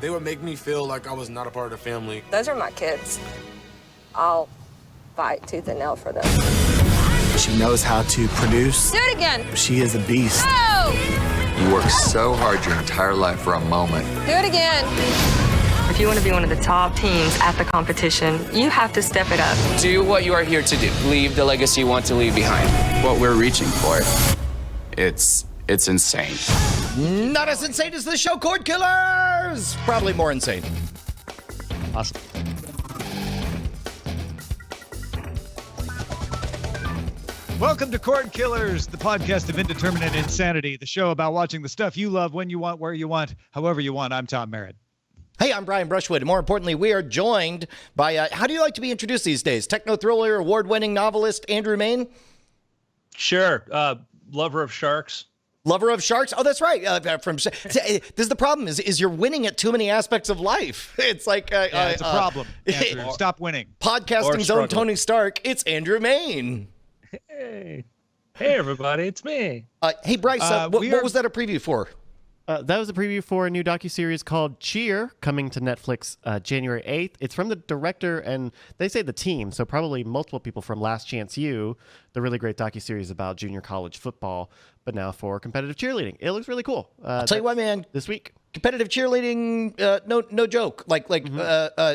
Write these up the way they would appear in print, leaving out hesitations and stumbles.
They would make me feel like I was not a part of the family. Those are my kids. I'll fight tooth and nail for them. She knows how to produce. Do it again. She is a beast. Oh! You work so hard your entire life for a moment. Do it again. If you want to be one of the top teams at the competition, you have to step it up. Do what you are here to do. Leave the legacy you want to leave behind. What we're reaching for, it's insane. Not as insane as the show Cordkillers! Probably more insane. Awesome. Welcome to Cordkillers, the podcast of indeterminate insanity, the show about watching the stuff you love when you want, where you want, however you want. I'm Tom Merritt. Hey, I'm Brian Brushwood. And more importantly, we are joined by, how do you like to be introduced these days? Techno-thriller, award-winning novelist Andrew Mayne? Sure. Lover of sharks. Lover of sharks? Oh, that's right. This is the problem, is you're winning at too many aspects of life. It's like... it's a problem, Andrew. Stop winning. Podcasting's own Tony Stark, it's Andrew Mayne. Hey, everybody, it's me. Hey, Bryce, what was that a preview for? That was a preview for a new docuseries called Cheer, coming to Netflix January 8th. It's from the director and they say the team, so probably multiple people from Last Chance U, the really great docuseries about junior college football, but now for competitive cheerleading. It looks really cool. I'll tell you what, man. This week. Competitive cheerleading, no joke.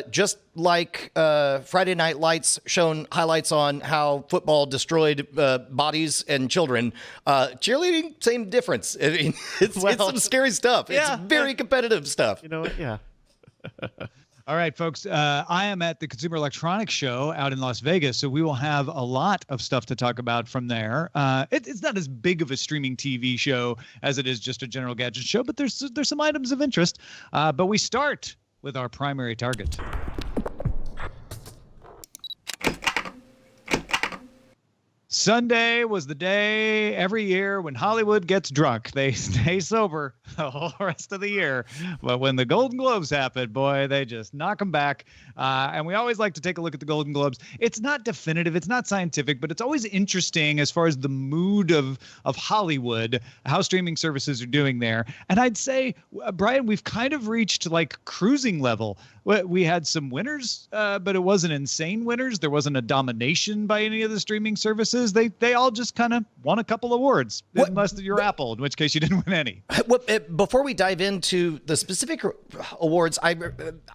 Just like Friday Night Lights shown highlights on how football destroyed bodies and children. Cheerleading, same difference. I mean, it's some scary stuff. Yeah, it's very competitive stuff. You know what? Yeah. All right, folks. I am at the Consumer Electronics Show out in Las Vegas, so we will have a lot of stuff to talk about from there. It's not as big of a streaming TV show as it is just a general gadget show, but there's some items of interest. But we start with our primary target. Sunday was the day every year when Hollywood gets drunk. They stay sober the whole rest of the year. But when the Golden Globes happen, boy, they just knock them back. And we always like to take a look at the Golden Globes. It's not definitive. It's not scientific, but it's always interesting as far as the mood of Hollywood, how streaming services are doing there. And I'd say, Brian, we've kind of reached like cruising level. We had some winners, but it wasn't insane winners. There wasn't a domination by any of the streaming services. They all just kind of won a couple awards, unless you're Apple, in which case you didn't win any. Before we dive into the specific awards, I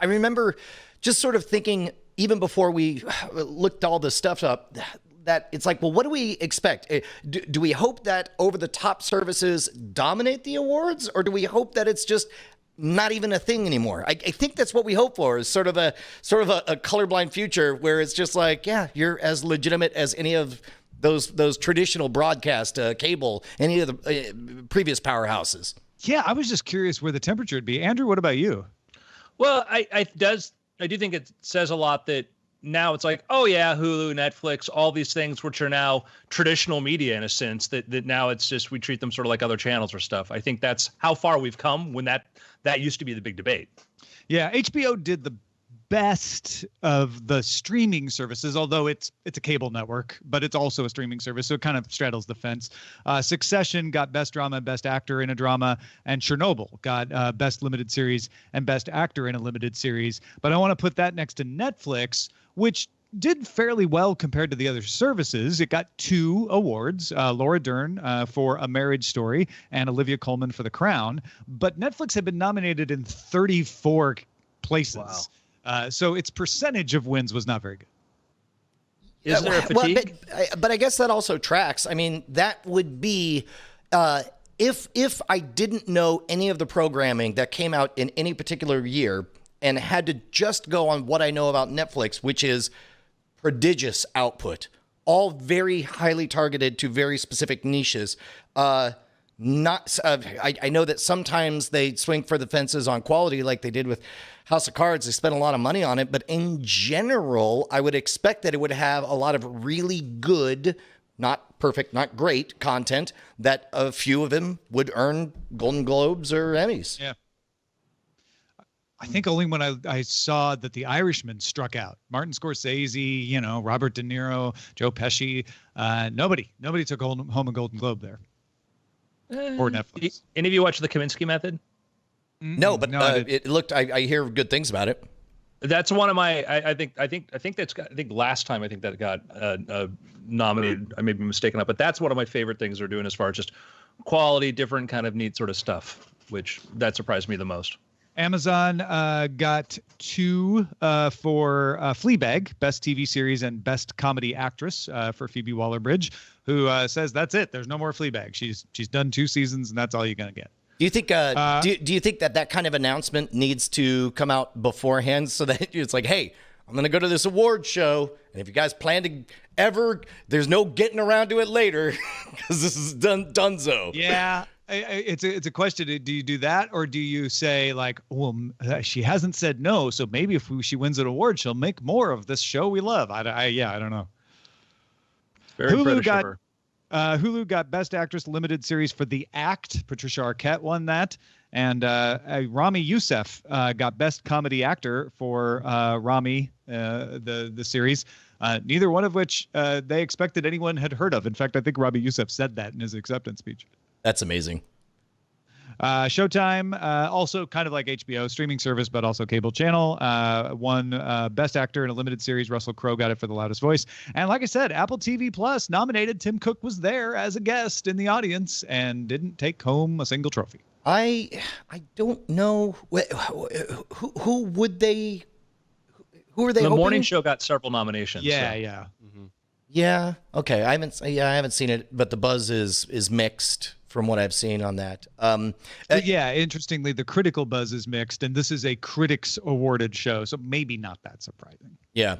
remember just sort of thinking, even before we looked all this stuff up, that it's like, well, what do we expect? Do we hope that over-the-top services dominate the awards, or do we hope that it's just not even a thing anymore? I think that's what we hope for, is sort of a colorblind future where it's just like, yeah, you're as legitimate as any of those traditional broadcast, cable, any of the previous powerhouses. Yeah, I was just curious where the temperature would be. Andrew, what about you? Well, I do think it says a lot that now it's like, oh yeah, Hulu, Netflix, all these things which are now traditional media in a sense, that now it's just, we treat them sort of like other channels or stuff. I think that's how far we've come when that used to be the big debate. Yeah, HBO did the best of the streaming services, although it's a cable network, but it's also a streaming service, so it kind of straddles the fence. Succession got Best Drama and Best Actor in a Drama, and Chernobyl got Best Limited Series and Best Actor in a Limited Series. But I want to put that next to Netflix, which did fairly well compared to the other services. It got 2 awards, Laura Dern for A Marriage Story and Olivia Colman for The Crown. But Netflix had been nominated in 34 places. Wow. So its percentage of wins was not very good. Is there a fatigue? But I guess that also tracks. I mean, that would be if I didn't know any of the programming that came out in any particular year and had to just go on what I know about Netflix, which is prodigious output, all very highly targeted to very specific niches. I know that sometimes they swing for the fences on quality like they did with House of Cards. They spent a lot of money on it, but in general, I would expect that it would have a lot of really good, not perfect, not great content that a few of them would earn Golden Globes or Emmys. Yeah. I think only when I saw that The Irishman struck out. Martin Scorsese, Robert De Niro, Joe Pesci. Nobody took home a Golden Globe there. Or Netflix. Any of you watch The Kaminsky Method? No, but it looked. I hear good things about it. That's one of my. I think last time I think that got nominated. I may be mistaken, but that's one of my favorite things they're doing as far as just quality, different kind of neat sort of stuff, which that surprised me the most. Amazon got 2 for Fleabag, Best TV Series and Best Comedy Actress for Phoebe Waller-Bridge, who says that's it. There's no more Fleabag. She's done 2 seasons, and that's all you're gonna get. Do you think? Do you think that kind of announcement needs to come out beforehand so that it's like, hey, I'm gonna go to this award show, and if you guys plan to there's no getting around to it later because this is donezo. Yeah. It's a question. Do you do that, or do you say like, well, she hasn't said no, so maybe if she wins an award, she'll make more of this show we love? I don't know. Very Hulu got Best Actress Limited Series for The Act. Patricia Arquette won that, and Rami Youssef got Best Comedy Actor for Rami, the series. Neither one of which they expected anyone had heard of. In fact, I think Rami Youssef said that in his acceptance speech. That's amazing. Showtime, also kind of like HBO, streaming service, but also cable channel, won Best Actor in a Limited Series. Russell Crowe got it for The Loudest Voice. And like I said, Apple TV Plus nominated. Tim Cook was there as a guest in the audience and didn't take home a single trophy. I don't know. Who would they... Who are they? The hoping? morning show got several nominations. Yeah, so. yeah. Mm-hmm. Yeah. Okay. I haven't seen it, but the buzz is mixed from what I've seen on that. Yeah. Interestingly, the critical buzz is mixed, and this is a critics awarded show, so maybe not that surprising. Yeah.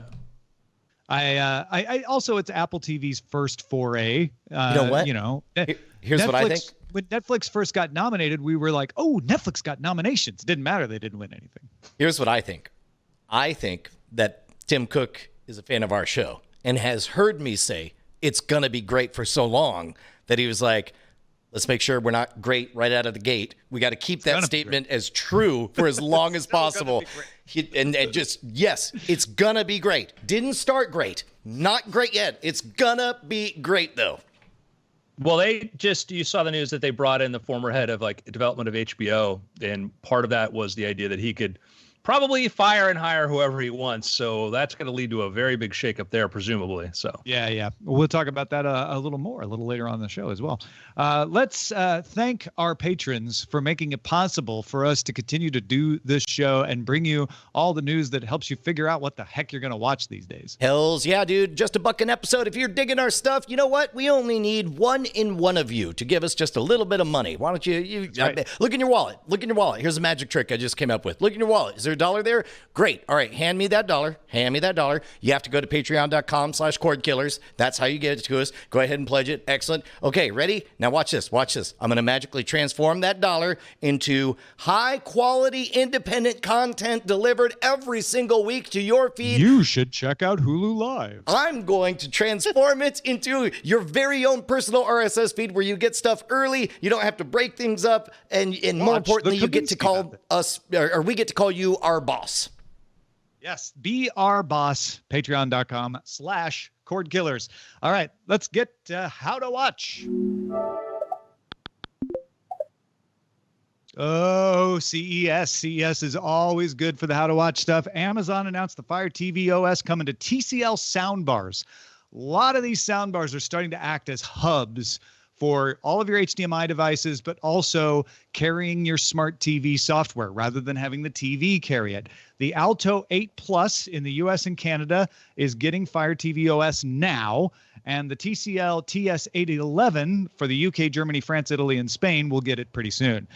I also, it's Apple TV's first foray. You know what? Here's Netflix, what I think. When Netflix first got nominated, we were like, oh, Netflix got nominations. Didn't matter. They didn't win anything. Here's what I think. I think that Tim Cook is a fan of our show and has heard me say it's going to be great for so long that he was like, let's make sure we're not great right out of the gate. We got to keep that statement as true for as long as possible. And just, yes, it's going to be great. Didn't start great. Not great yet. It's going to be great, though. Well, you saw the news that they brought in the former head of like development of HBO. And part of that was the idea that he could probably fire and hire whoever he wants. So that's going to lead to a very big shakeup there, presumably. So yeah. We'll talk about that a little later on the show as well. Let's thank our patrons for making it possible for us to continue to do this show and bring you all the news that helps you figure out what the heck you're going to watch these days. Hells yeah, dude. Just $1 an episode. If you're digging our stuff, you know what? We only need one of you to give us just a little bit of money. Why don't you look in your wallet? Look in your wallet. Here's a magic trick I just came up with. Look in your wallet. Is there $1 there? Great. All right. Hand me that $1. You have to go to patreon.com/Cordkillers. That's how you get it to us. Go ahead and pledge it. Excellent. Okay. Ready? Now watch this. I'm going to magically transform that $1 into high quality independent content delivered every single week to your feed. You should check out Hulu Live. I'm going to transform it into your very own personal RSS feed where you get stuff early. You don't have to break things up. And more importantly, you get to call us, or we get to call you our boss. Yes, be our boss. Patreon.com/Cordkillers. All right, let's get to how to watch. Oh, CES. CES is always good for the how to watch stuff. Amazon announced the Fire TV OS coming to TCL soundbars. A lot of these soundbars are starting to act as hubs for all of your HDMI devices, but also carrying your smart TV software rather than having the TV carry it. The Alto 8 Plus in the US and Canada is getting Fire TV OS now, and the TCL TS811 for the UK, Germany, France, Italy, and Spain will get it pretty soon.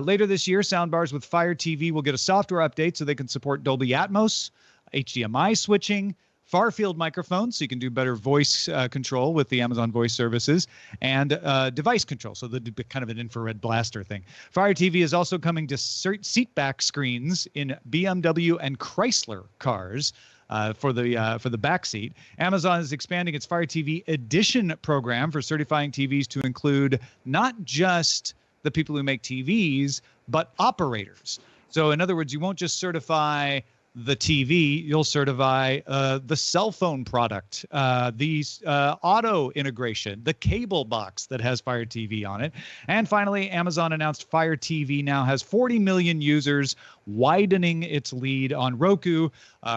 Later this year, soundbars with Fire TV will get a software update so they can support Dolby Atmos, HDMI switching, far-field microphones, so you can do better voice control with the Amazon Voice Services, and device control, so the kind of an infrared blaster thing. Fire TV is also coming to seat-back screens in BMW and Chrysler cars for the back seat. Amazon is expanding its Fire TV Edition program for certifying TVs to include not just the people who make TVs, but operators. So in other words, you won't just certify the TV, you'll certify the cell phone product, the auto integration, the cable box that has Fire TV on it. And finally, Amazon announced Fire TV now has 40 million users, widening its lead on Roku.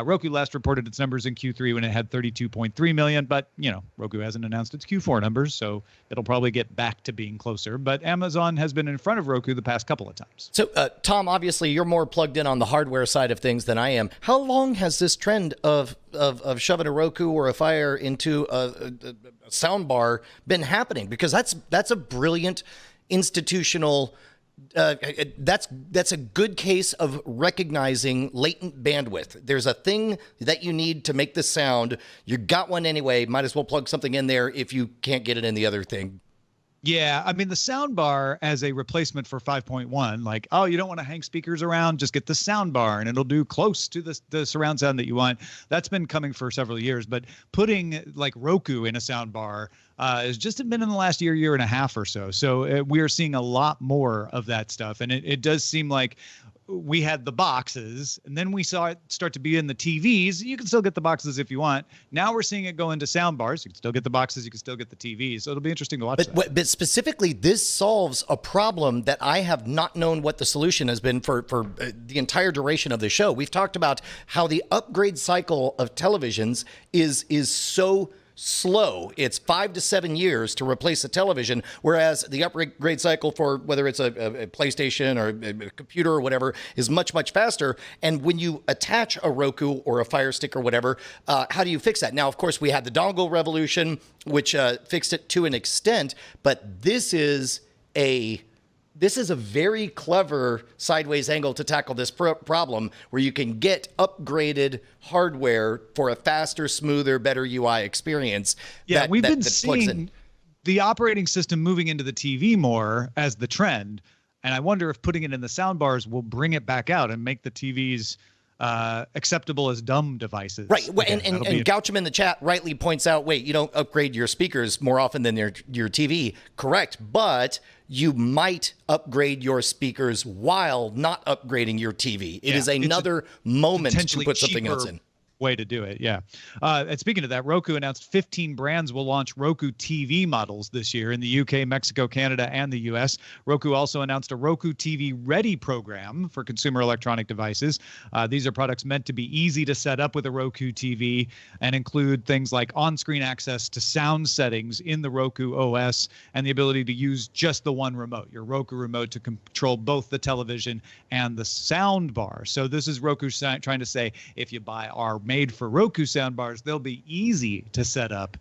Roku last reported its numbers in Q3 when it had 32.3 million, but Roku hasn't announced its Q4 numbers, so it'll probably get back to being closer. But Amazon has been in front of Roku the past couple of times. So, Tom, obviously you're more plugged in on the hardware side of things than I am. How long has this trend of shoving a Roku or a Fire into a sound bar been happening? Because that's a brilliant institutional. That's a good case of recognizing latent bandwidth. There's a thing that you need to make the sound. You got one anyway. Might as well plug something in there if you can't get it in the other thing. Yeah, I mean, the sound bar as a replacement for 5.1, like, oh, you don't want to hang speakers around, just get the sound bar and it'll do close to the surround sound that you want. That's been coming for several years, but putting like Roku in a sound bar has just been in the last year and a half or so. So we are seeing a lot more of that stuff. And it does seem like we had the boxes, and then we saw it start to be in the TVs. You can still get the boxes if you want. Now we're seeing it go into sound bars. You can still get the boxes. You can still get the TVs. So it'll be interesting to watch that. But specifically, this solves a problem that I have not known what the solution has been for the entire duration of the show. We've talked about how the upgrade cycle of televisions is so slow. It's 5 to 7 years to replace a television, whereas the upgrade cycle for whether it's a PlayStation or a computer or whatever is much, much faster. And when you attach a Roku or a Fire Stick or whatever, how do you fix that? Now, of course, we had the dongle revolution, which fixed it to an extent, but this is a very clever sideways angle to tackle this problem, where you can get upgraded hardware for a faster, smoother, better UI experience. Yeah, we've been seeing the operating system moving into the TV more as the trend, and I wonder if putting it in the sound bars will bring it back out and make the TVs acceptable as dumb devices. Right. And Goucham in the chat rightly points out, wait, you don't upgrade your speakers more often than your TV. Correct. But you might upgrade your speakers while not upgrading your TV. It is another moment to put something else in. Way to do it. Yeah. And speaking of that, Roku announced 15 brands will launch Roku TV models this year in the UK, Mexico, Canada, and the US. Roku also announced a Roku TV Ready program for consumer electronic devices. These are products meant to be easy to set up with a Roku TV and include things like on-screen access to sound settings in the Roku OS and the ability to use just the one remote, your Roku remote, to control both the television and the sound bar. So this is Roku trying to say, if you buy our made for Roku soundbars, they'll be easy to set up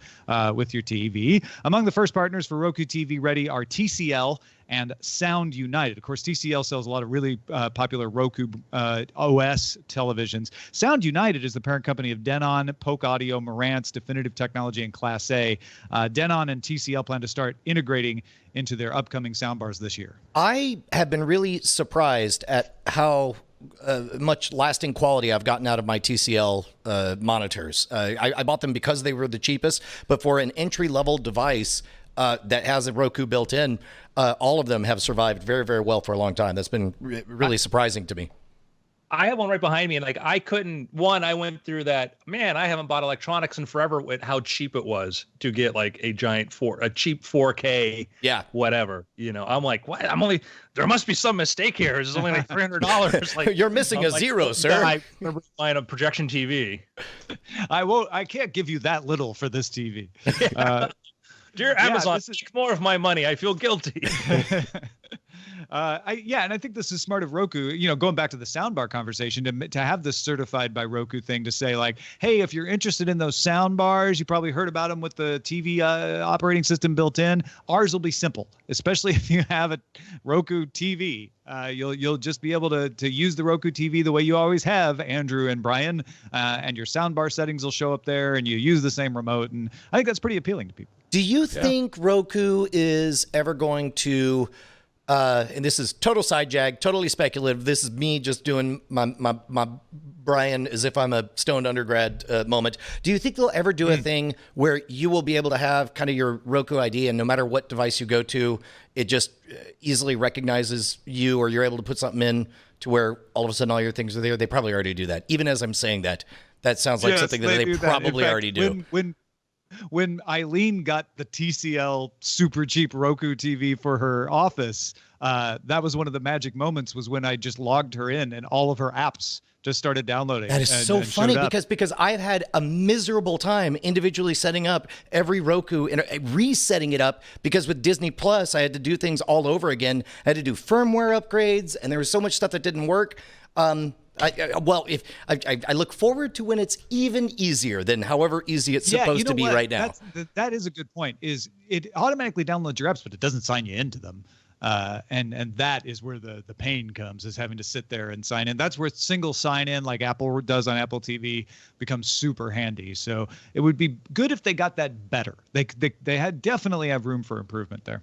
with your TV. Among the first partners for Roku TV Ready are TCL and Sound United. Of course, TCL sells a lot of really popular Roku OS televisions. Sound United is the parent company of Denon, Polk Audio, Marantz, Definitive Technology, and Class A. Denon and TCL plan to start integrating into their upcoming soundbars this year. I have been really surprised at how much lasting quality I've gotten out of my TCL monitors. I bought them because they were the cheapest, but for an entry-level device that has a Roku built in, all of them have survived very, very well for a long time. That's been really surprising to me. I have one right behind me, and like I went through that. Man, I haven't bought electronics in forever with how cheap it was to get like a cheap 4K, whatever. I'm like, what? There must be some mistake here. This is only like $300. Like you're missing a zero, sir. I remember buying a projection TV. I can't give you that little for this TV. Dear Amazon, take more of my money. I feel guilty. And I think this is smart of Roku, going back to the soundbar conversation, to have this certified by Roku thing to say like, hey, if you're interested in those soundbars, you probably heard about them with the TV operating system built in. Ours will be simple, especially if you have a Roku TV. You'll just be able to use the Roku TV the way you always have, Andrew and Brian, and your soundbar settings will show up there, and you use the same remote. And I think that's pretty appealing to people. Do you think Roku is ever going to, and this is total side jag, totally speculative, this is me just doing my Brian as if I'm a stoned undergrad moment. Do you think they'll ever do a thing where you will be able to have kind of your Roku ID, and no matter what device you go to, it just easily recognizes you, or you're able to put something in to where all of a sudden all your things are there. They probably already do that. Even as I'm saying that, that sounds like Yes, something that they do probably In fact, already do. When Eileen got the TCL super cheap Roku TV for her office, that was one of the magic moments, was when I just logged her in and all of her apps just started downloading. That is so funny because I've had a miserable time individually setting up every Roku and resetting it up, because with Disney Plus, I had to do things all over again. I had to do firmware upgrades, and there was so much stuff that didn't work. I look forward to when it's even easier than however easy it's supposed to be right now. That is a good point. Is it automatically downloads your apps, but it doesn't sign you into them. And that is where the pain comes, is having to sit there and sign in. That's where single sign in, like Apple does on Apple TV, becomes super handy. So it would be good if they got that better. They had definitely have room for improvement there.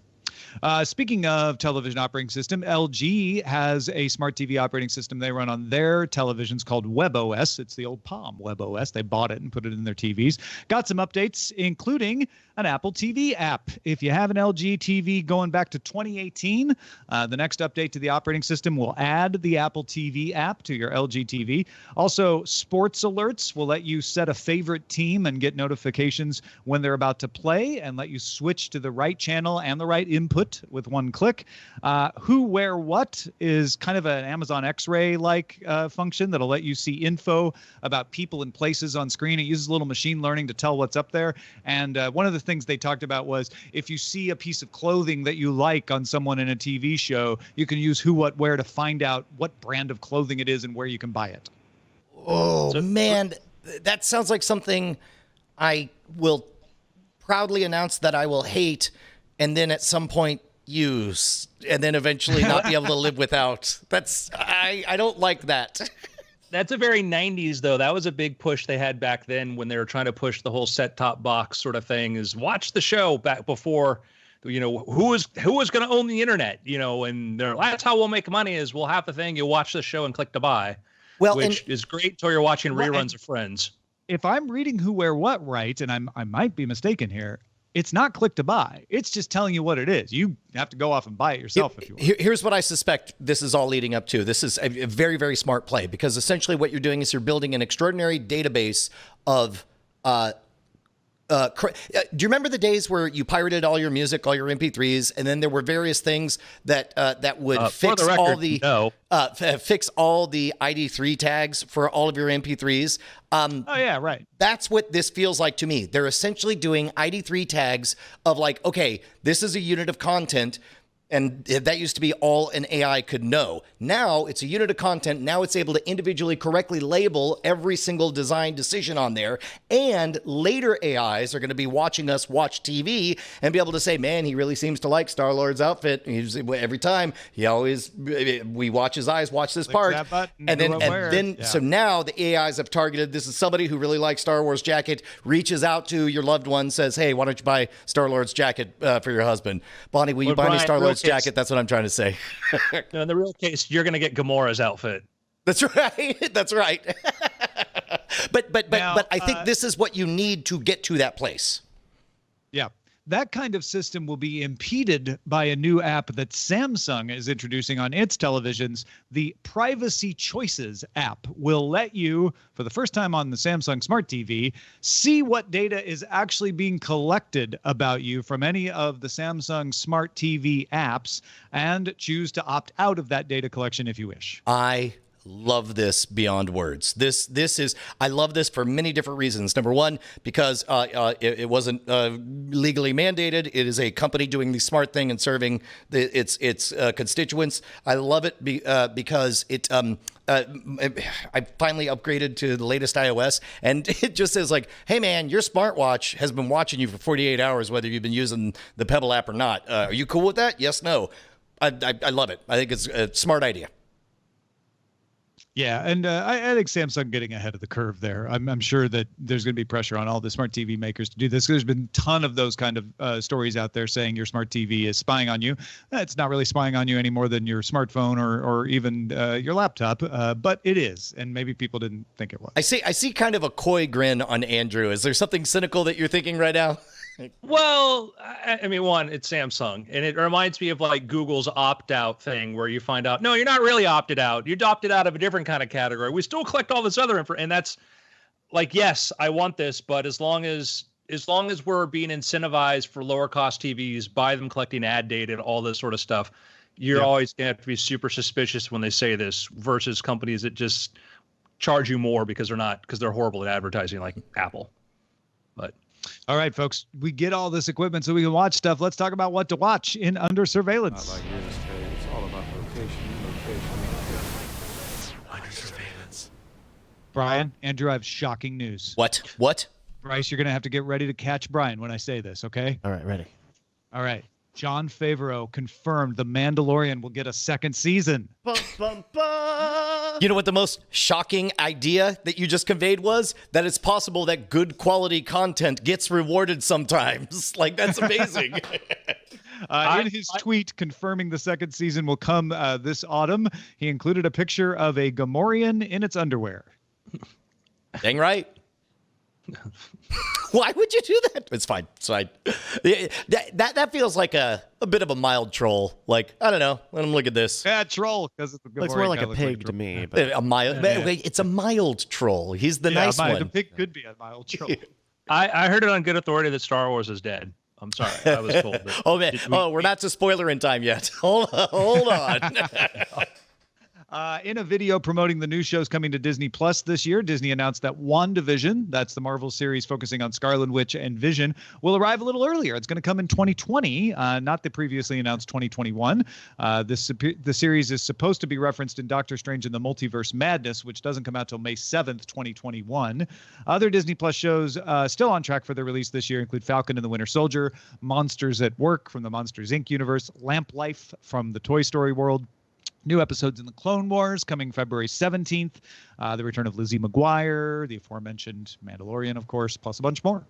Speaking of television operating system, LG has a smart TV operating system they run on their televisions called WebOS. It's the old Palm WebOS. They bought it and put it in their TVs. Got some updates, including an Apple TV app. If you have an LG TV going back to 2018, the next update to the operating system will add the Apple TV app to your LG TV. Also, sports alerts will let you set a favorite team and get notifications when they're about to play, and let you switch to the right channel and the right input with one click. Who, Where, What is kind of an Amazon X-ray like function that'll let you see info about people and places on screen. It uses a little machine learning to tell what's up there. And one of the things they talked about was, if you see a piece of clothing that you like on someone in a TV show, you can use Who, What, Where to find out what brand of clothing it is and where you can buy it. Oh, man, that sounds like something I will proudly announce that I will hate, and then at some point use, and then eventually not be able to live without. I don't like that. That's a very 90s, though. That was a big push they had back then when they were trying to push the whole set-top box sort of thing, is watch the show back before, who was going to own the internet, and that's how we'll make money, is we'll have the thing, you watch the show and click to buy, which is great until you're watching reruns of Friends. If I'm reading Who, Where, What right, and I might be mistaken here, it's not click to buy. It's just telling you what it is. You have to go off and buy it yourself if you want. Here's what I suspect this is all leading up to. This is a very, very smart play, because essentially what you're doing is you're building an extraordinary database of do you remember the days where you pirated all your music, all your MP3s, and then there were various things that would fix fix all the ID3 tags for all of your MP3s? Oh yeah, right. That's what this feels like to me. They're essentially doing ID3 tags of like, okay, this is a unit of content. And that used to be all an AI could know. Now it's a unit of content. Now it's able to individually correctly label every single design decision on there. And later AIs are going to be watching us watch TV and be able to say, man, he really seems to like Star-Lord's outfit. Every time we watch his eyes, watch this part. So now the AIs have targeted, this is somebody who really likes Star Wars jacket, reaches out to your loved one, says, hey, why don't you buy Star-Lord's jacket for your husband? Bonnie, will you buy me Star-Lord's jacket? That's what I'm trying to say. No, in the real case, you're going to get Gamora's outfit. That's right. That's right. but I think this is what you need to get to that place. Yeah. That kind of system will be impeded by a new app that Samsung is introducing on its televisions. The Privacy Choices app will let you, for the first time on the Samsung Smart TV, see what data is actually being collected about you from any of the Samsung Smart TV apps, and choose to opt out of that data collection if you wish. I love this beyond words. I love this for many different reasons. Number one, because it wasn't legally mandated. It is a company doing the smart thing and serving its constituents. I love it because it. I finally upgraded to the latest iOS, and it just says like, hey man, your smartwatch has been watching you for 48 hours, whether you've been using the Pebble app or not. Are you cool with that? Yes, no. I love it. I think it's a smart idea. Yeah, and I think Samsung getting ahead of the curve there. I'm sure that there's going to be pressure on all the smart TV makers to do this. There's been a ton of those kind of stories out there saying your smart TV is spying on you. It's not really spying on you any more than your smartphone or even your laptop, but it is, and maybe people didn't think it was. I see kind of a coy grin on Andrew. Is there something cynical that you're thinking right now? Well, I mean, one, it's Samsung, and it reminds me of like Google's opt-out thing, where you find out, no, you're not really opted out. You're opted out of a different kind of category. We still collect all this other info, and that's like, yes, I want this, but as long as we're being incentivized for lower cost TVs by them collecting ad data and all this sort of stuff, you're always gonna have to be super suspicious when they say this versus companies that just charge you more because they're horrible at advertising, like Apple. But all right, folks, we get all this equipment so we can watch stuff. Let's talk about what to watch in Under Surveillance. Not like real estate. It's all about location. Under surveillance. Brian, Andrew, I have shocking news. What? Bryce, you're going to have to get ready to catch Brian when I say this, okay? All right, ready. All right. Jon Favreau confirmed The Mandalorian will get a second season. Bum, bum, bum. You know what the most shocking idea that you just conveyed was? That it's possible that good quality content gets rewarded sometimes. Like, that's amazing. In his tweet confirming the second season will come this autumn, he included a picture of a Gamorrean in its underwear. Dang right. Why would you do that? It's fine. It's fine. That feels like a bit of a mild troll. Like, I don't know. Let him look at this. Yeah, troll, because it's a Looks more like a pig to me. But... A mild. It's a mild troll. He's the nice one. The pig could be a mild troll. I heard it on good authority that Star Wars is dead. I'm sorry. I was told that. Oh, man. We're not to spoiler in time yet. Hold on. In a video promoting the new shows coming to Disney Plus this year, Disney announced that WandaVision, that's the Marvel series focusing on Scarlet Witch and Vision, will arrive a little earlier. It's going to come in 2020, not the previously announced 2021. The series is supposed to be referenced in Doctor Strange in the Multiverse Madness, which doesn't come out till May 7th, 2021. Other Disney Plus shows still on track for their release this year include Falcon and the Winter Soldier, Monsters at Work from the Monsters, Inc. universe, Lamp Life from the Toy Story world, new episodes in the Clone Wars coming February 17th. The return of Lizzie McGuire, the aforementioned Mandalorian, of course, plus a bunch more.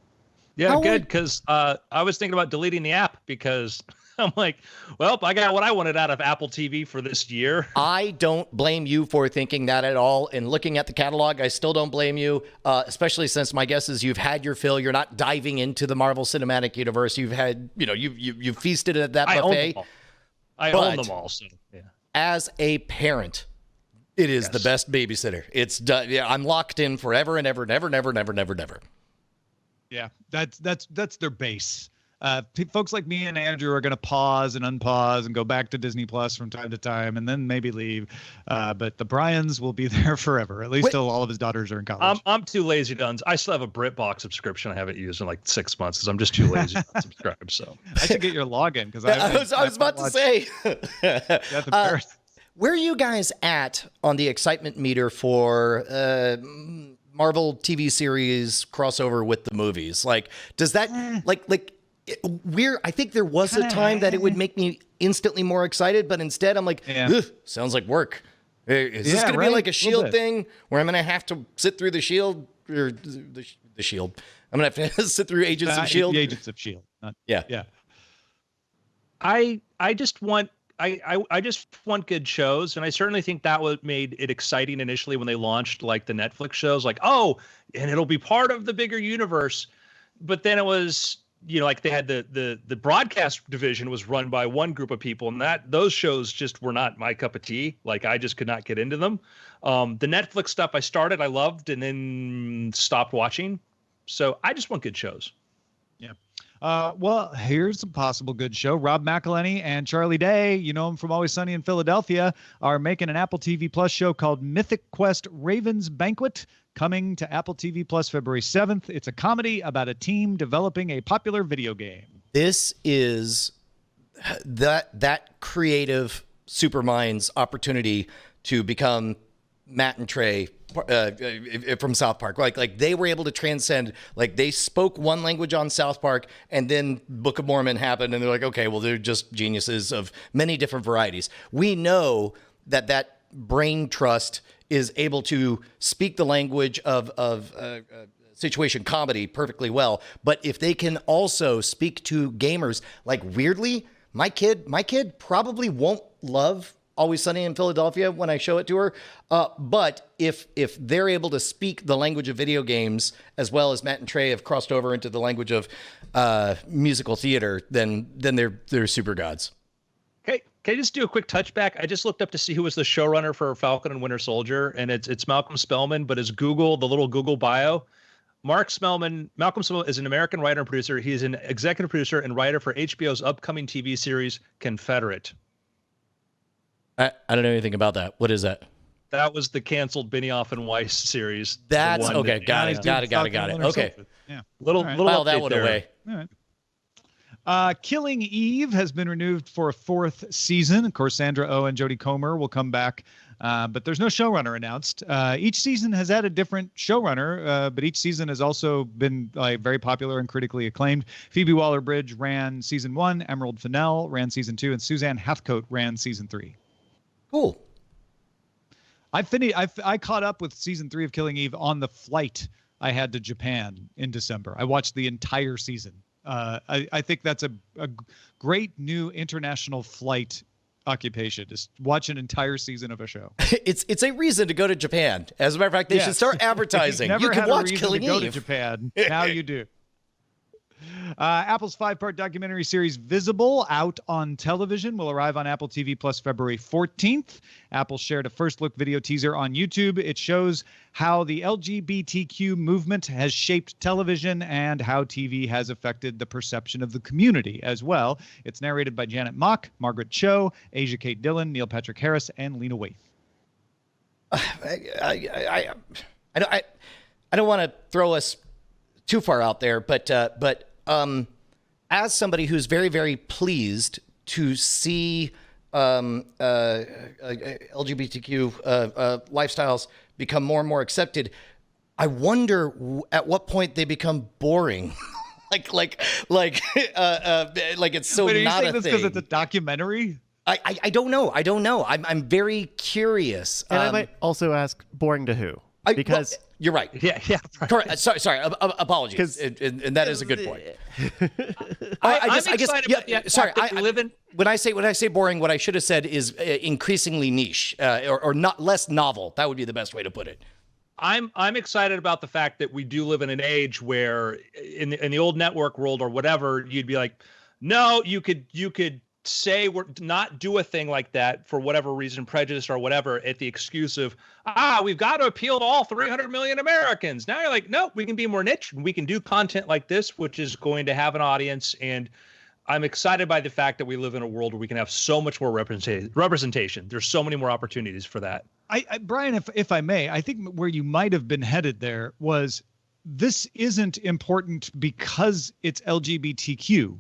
Yeah, good, because I was thinking about deleting the app because I'm like, well, I got what I wanted out of Apple TV for this year. I don't blame you for thinking that at all. And looking at the catalog, I still don't blame you, especially since my guess is you've had your fill. You're not diving into the Marvel Cinematic Universe. You've had, you've feasted at that buffet. I own them all, so yeah. As a parent, it is the best babysitter. It's done. Yeah, I'm locked in forever and ever, never. Yeah, that's their base. Folks like me and Andrew are going to pause and unpause and go back to Disney Plus from time to time and then maybe leave. But the Bryans will be there forever, at least till all of his daughters are in college. I'm too lazy to I still have a BritBox subscription I haven't used in like 6 months because I'm just too lazy to unsubscribe. So I should get your login because I was about to say. Where are you guys at on the excitement meter for Marvel TV series crossover with the movies? Like, does that I think there was a time that it would make me instantly more excited, but instead I'm like, sounds like work. Is this going to be like a S.H.I.E.L.D. thing where I'm going to have to sit through the S.H.I.E.L.D. or the S.H.I.E.L.D.? I'm going to have to sit through Agents of S.H.I.E.L.D. The Agents of S.H.I.E.L.D. Yeah. I just want good shows, and I certainly think that what made it exciting initially when they launched like the Netflix shows, like, oh, and it'll be part of the bigger universe. But then it was, like they had the broadcast division was run by one group of people, and those shows just were not my cup of tea. Like I just could not get into them. The Netflix stuff I loved, and then stopped watching. So I just want good shows. Yeah. Well, here's a possible good show. Rob McElhenney and Charlie Day, you know him from Always Sunny in Philadelphia, are making an Apple TV Plus show called Mythic Quest Raven's Banquet, coming to Apple TV Plus February 7th. It's a comedy about a team developing a popular video game. This is that creative supermind's opportunity to become Matt and Trey from South Park. Like they were able to transcend, like they spoke one language on South Park and then Book of Mormon happened and they're like, okay, well, they're just geniuses of many different varieties. We know that brain trust is able to speak the language of situation comedy perfectly well. But if they can also speak to gamers, like weirdly, my kid probably won't love Always Sunny in Philadelphia when I show it to her. But if they're able to speak the language of video games as well as Matt and Trey have crossed over into the language of musical theater, then they're super gods. Okay, can I just do a quick touchback? I just looked up to see who was the showrunner for Falcon and Winter Soldier, and it's Malcolm Spellman. But his the little Google bio, Malcolm Spellman is an American writer and producer. He is an executive producer and writer for HBO's upcoming TV series Confederate. I don't know anything about that. What is that? That was the canceled Benioff and Weiss series. That's okay. Got it. Okay. Yeah. Little file that one there. away. All right. Killing Eve has been renewed for a 4th season. Of course, Sandra Oh and Jodie Comer will come back, but there's no showrunner announced. Each season has had a different showrunner, but each season has also been very popular and critically acclaimed. Phoebe Waller-Bridge ran season 1, Emerald Fennell ran season 2, and Suzanne Hathcote ran season 3. Cool. I caught up with season 3 of Killing Eve on the flight I had to Japan in December. I watched the entire season. I think that's a great new international flight occupation. Just watch an entire season of a show. It's a reason to go to Japan. As a matter of fact, they should start advertising. Never You can had watch a reason Killing to go Eve. to Japan. Now you do. Apple's 5-part documentary series Visible, out on television, will arrive on Apple TV Plus February 14th. Apple shared a first-look video teaser on YouTube. It shows how the LGBTQ movement has shaped television and how TV has affected the perception of the community as well. It's narrated by Janet Mock, Margaret Cho, Asia Kate Dillon, Neil Patrick Harris, and Lena Waithe. I don't want to throw us too far out there, but as somebody who's very, very pleased to see LGBTQ lifestyles become more and more accepted, I wonder at what point they become boring. like it's so Wait, are you not saying a this thing. because it's a documentary? I don't know. I'm very curious. And I might also ask, boring to who? Because you're right. Yeah. Correct. Sorry. Apologies. And that is a good point. I'm excited about the fact that we live in. When I say boring, what I should have said is increasingly niche or not less novel. That would be the best way to put it. I'm excited about the fact that we do live in an age where in the old network world or whatever, you'd be like, no, you could say we're not do a thing like that for whatever reason, prejudice or whatever, at the excuse of we've got to appeal to all 300 million Americans. Now you're like, no, we can be more niche. We can do content like this, which is going to have an audience. And I'm excited by the fact that we live in a world where we can have so much more representation. There's so many more opportunities for that. Brian, if I may, I think where you might have been headed there was this isn't important because it's LGBTQ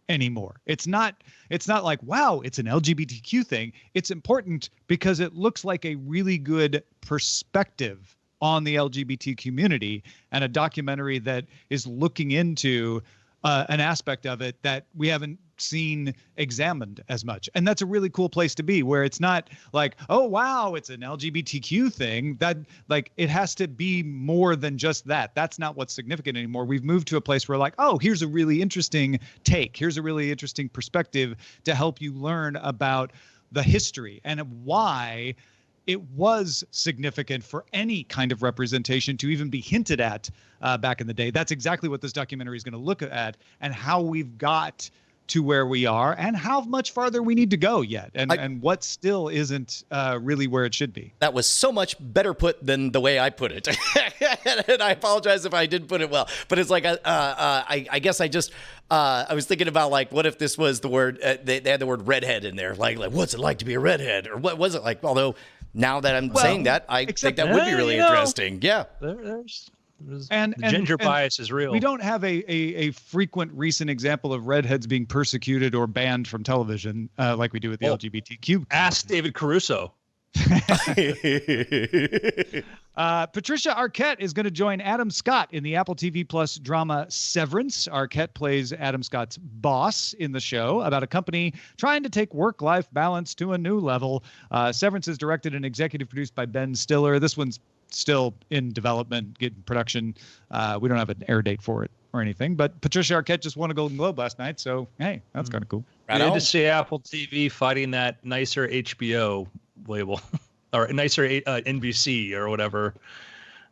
anymore. It's not like, wow, it's an LGBTQ thing. It's important because it looks like a really good perspective on the LGBT community and a documentary that is looking into an aspect of it that we haven't seen examined as much. And that's a really cool place to be, where it's not like, oh, wow, it's an LGBTQ thing. That, like, it has to be more than just that. That's not what's significant anymore. We've moved to a place where, like, oh, here's a really interesting take. Here's a really interesting perspective to help you learn about the history and why it was significant for any kind of representation to even be hinted at back in the day. That's exactly what this documentary is going to look at, and how we've got to where we are and how much farther we need to go yet, and what still isn't really where it should be. That was so much better put than the way I put it. And I apologize if I didn't put it well, but it's like, I guess I was thinking about, like, what if this was the word, they had the word redhead in there, like what's it like to be a redhead, or what was it like? Although now that I'm saying that, I think that would be really interesting. Yeah. And ginger bias is real. We don't have a frequent recent example of redheads being persecuted or banned from television like we do with the LGBTQ. Ask David Caruso. Patricia Arquette is going to join Adam Scott in the Apple TV Plus drama Severance. Arquette plays Adam Scott's boss in the show about a company trying to take work-life balance to a new level. Severance is directed and executive produced by Ben Stiller. This one's still in development, getting production. We don't have an air date for it or anything, but Patricia Arquette just won a Golden Globe last night, so hey, that's kind of cool. Good to see Apple TV fighting that nicer HBO label, or nicer NBC or whatever.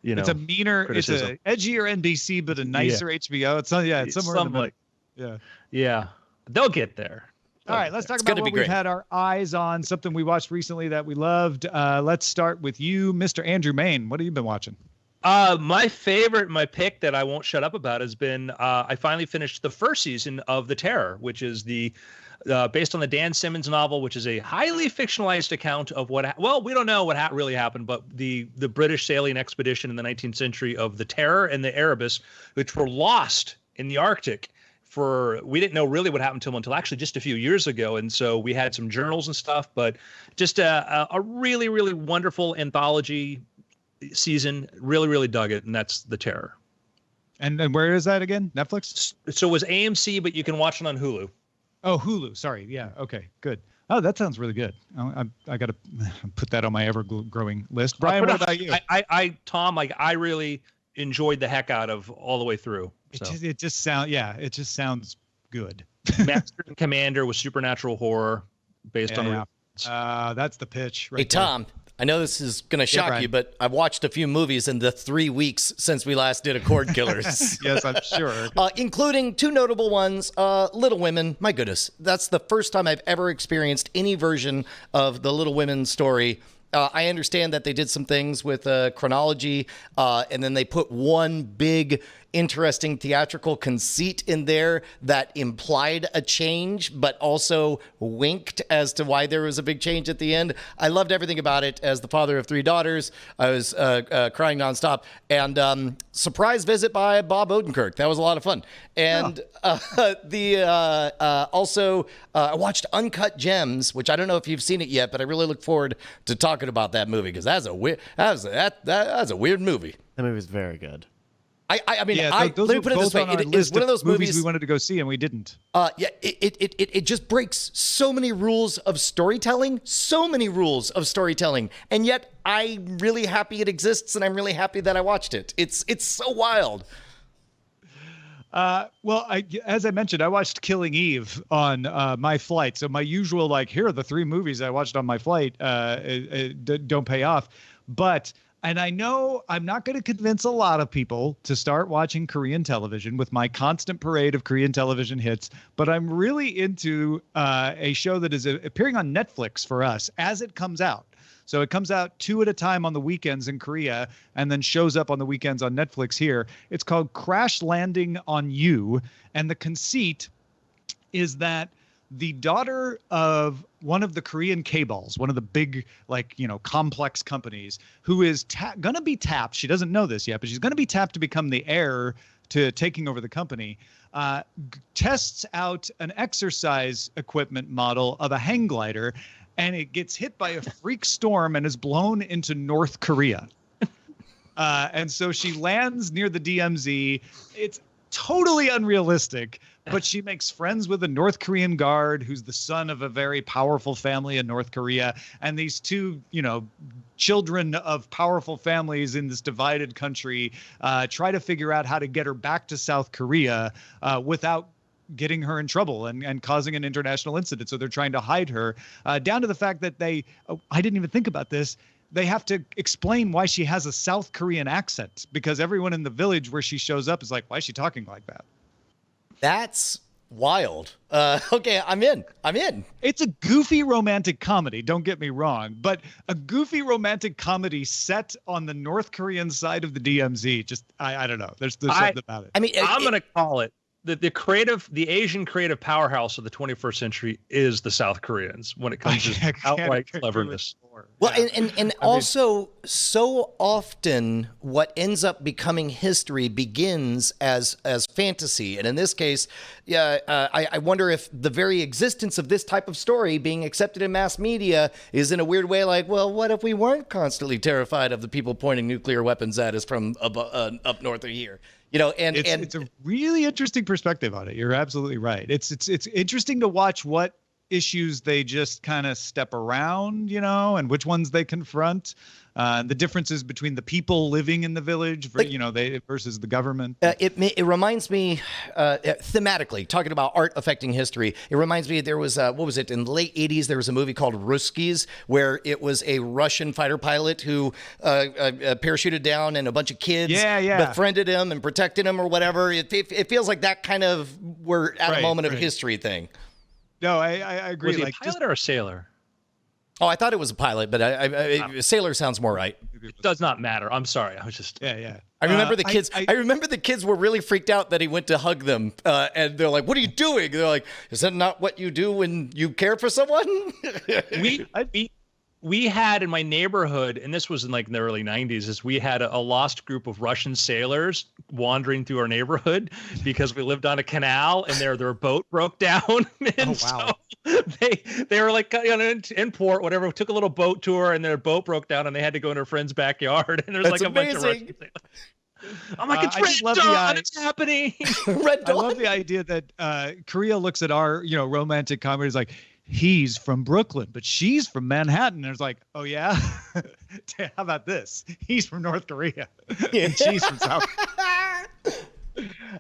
You know, it's a meaner, criticism. it's a edgier NBC, but a nicer HBO. It's it's somewhere in the middle. Yeah, they'll get there. All right, let's talk about what we've had our eyes on, something we watched recently that we loved. Let's start with you, Mr. Andrew Mayne. What have you been watching? My pick that I won't shut up about has been I finally finished the first season of The Terror, which is the based on the Dan Simmons novel, which is a highly fictionalized account of we don't know what really happened, but the British sailing expedition in the 19th century of the Terror and the Erebus, which were lost in the Arctic. We didn't know really what happened to them until actually just a few years ago. And so we had some journals and stuff, but just a really, really wonderful anthology season. Really, really dug it. And that's The Terror. And where is that again? Netflix? So it was AMC, but you can watch it on Hulu. Oh, Hulu. Sorry. Yeah. Okay, good. Oh, that sounds really good. I got to put that on my ever-growing list. Brian, what about you? Tom, I really enjoyed the heck out of all the way through. So. It just sounds good. Master and Commander with supernatural horror based on. That's the pitch. Right hey, Tom, I know this is going to shock you, but I've watched a few movies in the 3 weeks since we last did a Cordkillers. Yes, I'm sure. Including two notable ones. Little Women. My goodness, that's the first time I've ever experienced any version of the Little Women story. I understand that they did some things with chronology, and then they put one big, interesting theatrical conceit in there that implied a change, but also winked as to why there was a big change at the end. I loved everything about it. As the father of 3 daughters, I was crying nonstop. And surprise visit by Bob Odenkirk. That was a lot of fun. And also, I watched Uncut Gems, which I don't know if you've seen it yet, but I really look forward to talking about that movie because that's a weird movie. That movie is very good. I mean, let me put it this way: it is one of those movies we wanted to go see and we didn't. It just breaks so many rules of storytelling, and yet I'm really happy it exists, and I'm really happy that I watched it. It's so wild. As I mentioned, I watched Killing Eve on my flight. So my usual, here are the 3 movies I watched on my flight, don't pay off. And I know I'm not going to convince a lot of people to start watching Korean television with my constant parade of Korean television hits, but I'm really into a show that is appearing on Netflix for us as it comes out. So it comes out 2 at a time on the weekends in Korea and then shows up on the weekends on Netflix here. It's called Crash Landing on You. And the conceit is that the daughter of one of the Korean K-balls, one of the big, complex companies, who is going to be tapped. She doesn't know this yet, but she's going to be tapped to become the heir to taking over the company. Tests out an exercise equipment model of a hang glider, and it gets hit by a freak storm and is blown into North Korea. And so she lands near the DMZ. It's totally unrealistic, but she makes friends with a North Korean guard who's the son of a very powerful family in North Korea. And these 2, children of powerful families in this divided country try to figure out how to get her back to South Korea without getting her in trouble and causing an international incident. So they're trying to hide her down to the fact that I didn't even think about this. They have to explain why she has a South Korean accent because everyone in the village where she shows up is like, why is she talking like that? That's wild. Okay, I'm in. It's a goofy romantic comedy, don't get me wrong, but a goofy romantic comedy set on the North Korean side of the DMZ. Just, I don't know. There's something about it. I mean, I'm going to call it the Asian creative powerhouse of the 21st century is the South Koreans when it comes to outright cleverness. Well, and also so often what ends up becoming history begins as fantasy. And in this case, I wonder if the very existence of this type of story being accepted in mass media is in a weird way like, well, what if we weren't constantly terrified of the people pointing nuclear weapons at us from up north of here? It's a really interesting perspective on it. You're absolutely right. It's interesting to watch what issues they just kind of step around, and which ones they confront. The differences between the people living in the village, they versus the government. It reminds me, thematically, talking about art affecting history, it reminds me there was, what was it, in the late 80s, there was a movie called Ruskies, where it was a Russian fighter pilot who parachuted down and a bunch of kids befriended him and protected him or whatever. It feels like that kind of, we're at a moment of history thing. No, I agree. Was he a pilot or a sailor? Oh, I thought it was a pilot, but sailor sounds more right. It does not matter. I'm sorry. I was just yeah. I remember the kids. I remember the kids were really freaked out that he went to hug them, and they're like, "What are you doing?" They're like, "Is that not what you do when you care for someone?" We had in my neighborhood, and this was in like the early 90s, is we had a lost group of Russian sailors wandering through our neighborhood because we lived on a canal and their boat broke down. And so they were like in port, whatever. We took a little boat tour and their boat broke down and they had to go in their friend's backyard. And there's like a bunch of Russian sailors. I'm like, it's Red Dawn, it's happening. Red Dawn. I love the idea that Korea looks at our, romantic comedies like, he's from Brooklyn, but she's from Manhattan. And it's like, oh yeah, how about this? He's from North Korea, and she's from South.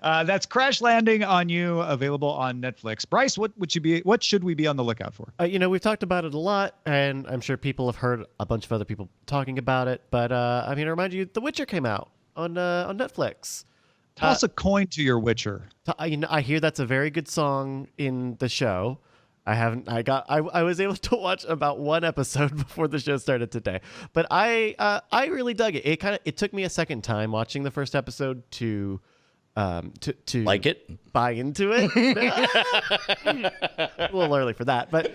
That's Crash Landing on You, available on Netflix. Bryce, what should we be on the lookout for? We've talked about it a lot, and I'm sure people have heard a bunch of other people talking about it. But I remind you, The Witcher came out on Netflix. Toss a coin to your Witcher. I hear that's a very good song in the show. I was able to watch about one episode before the show started today, but I really dug it. It took me a second time watching the first episode to like it, buy into it. A little early for that, but